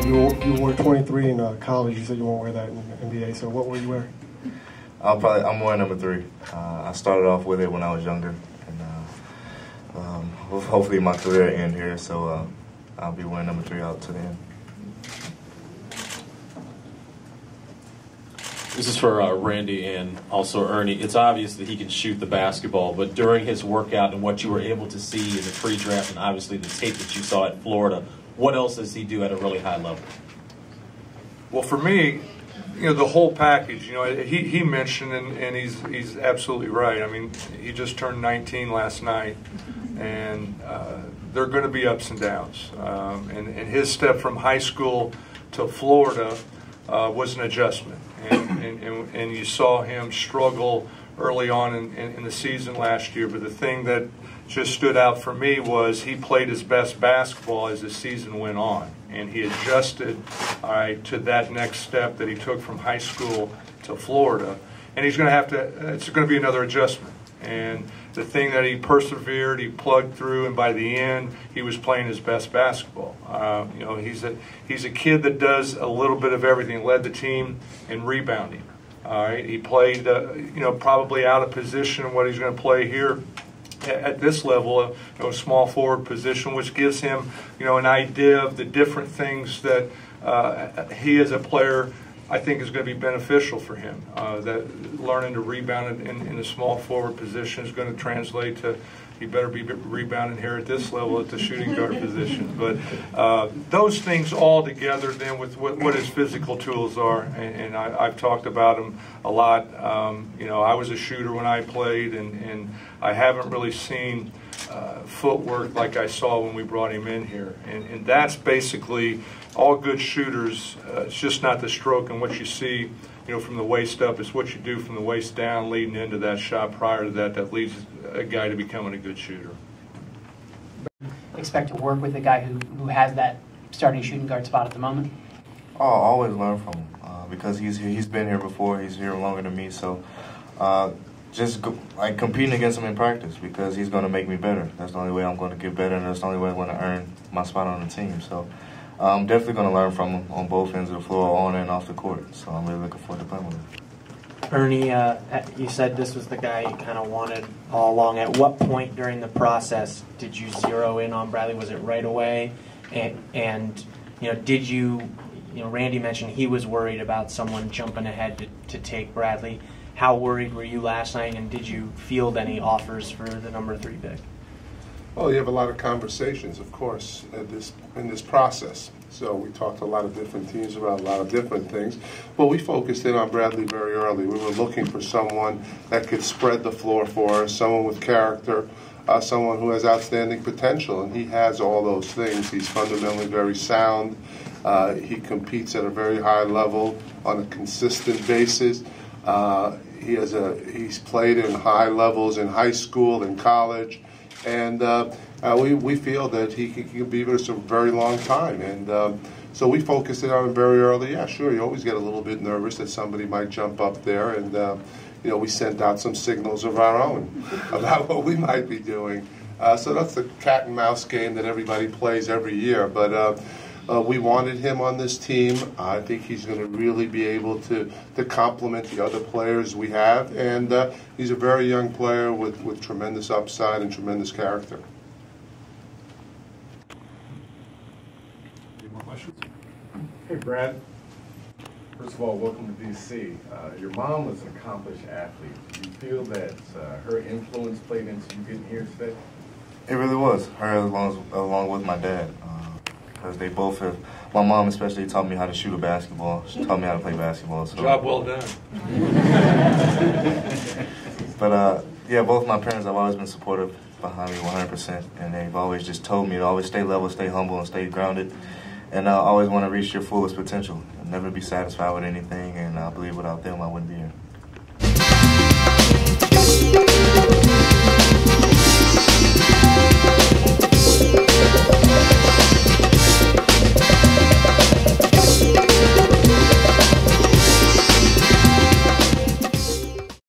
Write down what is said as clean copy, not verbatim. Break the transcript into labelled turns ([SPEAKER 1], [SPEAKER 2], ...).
[SPEAKER 1] You wore 23 in college. You said you won't wear that in the NBA. So what were you wearing?
[SPEAKER 2] I'm wearing number 3. I started off with it when I was younger, and hopefully my career end here. So I'll be wearing number 3 out to the end.
[SPEAKER 3] This is for Randy and also Ernie. It's obvious that he can shoot the basketball, but during his workout and what you were able to see in the pre-draft and obviously the tape that you saw at Florida, what else does he do at a really high level?
[SPEAKER 4] Well, for me, the whole package. He mentioned, and he's absolutely right. I mean, he just turned 19 last night, and there are going to be ups and downs. And his step from high school to Florida was an adjustment. And you saw him struggle early on in the season last year. But the thing that just stood out for me was he played his best basketball as the season went on. And he adjusted to that next step that he took from high school to Florida. And he's going to have to, it's going to be another adjustment. And the thing that he persevered, he plugged through, and by the end, he was playing his best basketball. He's a kid that does a little bit of everything. Led the team in rebounding. All right, he played, probably out of position what he's going to play here at this level, a small forward position, which gives him, an idea of the different things that he as a player, I think, is going to be beneficial for him. That learning to rebound in a small forward position is going to translate to he better be rebounding here at this level at the shooting guard position. But those things all together then with what his physical tools are, and I've talked about them a lot. I was a shooter when I played, and I haven't really seen footwork like I saw when we brought him in here. And that's basically all good shooters. It's just not the stroke and what you see from the waist up. It's what you do from the waist down leading into that shot prior to that leads a guy to becoming a good shooter.
[SPEAKER 5] Expect to work with a guy who has that starting shooting guard spot at the moment?
[SPEAKER 2] Oh, I always learn from him because he's been here before. He's here longer than me, so competing against him in practice because he's going to make me better. That's the only way I'm going to get better, and that's the only way I'm going to earn my spot on the team. So I'm definitely going to learn from him on both ends of the floor, on and off the court. So I'm really looking forward to playing with him.
[SPEAKER 6] Ernie, you said this was the guy you kind of wanted all along. At what point during the process did you zero in on Bradley? Was it right away? And did you, Randy mentioned he was worried about someone jumping ahead to take Bradley. How worried were you last night, and did you field any offers for the number 3 pick?
[SPEAKER 7] Well, you have a lot of conversations, of course, in this process. So we talked to a lot of different teams about a lot of different things. But we focused in on Bradley very early. We were looking for someone that could spread the floor for us, someone with character, someone who has outstanding potential, and he has all those things. He's fundamentally very sound. He competes at a very high level on a consistent basis. He's played in high levels in high school and college. And we feel that he can be with us a very long time. And so we focused it on him very early. Yeah, sure, you always get a little bit nervous that somebody might jump up there. And, we sent out some signals of our own about what we might be doing. So that's the cat and mouse game that everybody plays every year. But we wanted him on this team. I think he's going to really be able to complement the other players we have. And he's a very young player with tremendous upside and tremendous character.
[SPEAKER 8] Any more questions? Hey, Brad. First of all, welcome to D.C. Your mom was an accomplished athlete. Do you feel that her influence played into you getting here today?
[SPEAKER 2] It really was. Her along with my dad. Because they both have, my mom especially taught me how to shoot a basketball. She taught me how to play basketball. So.
[SPEAKER 4] Job well done.
[SPEAKER 2] But yeah, both my parents have always been supportive behind me 100%. And they've always just told me to always stay level, stay humble, and stay grounded. And I always want to reach your fullest potential. I'll never be satisfied with anything, and I believe without them I wouldn't be here.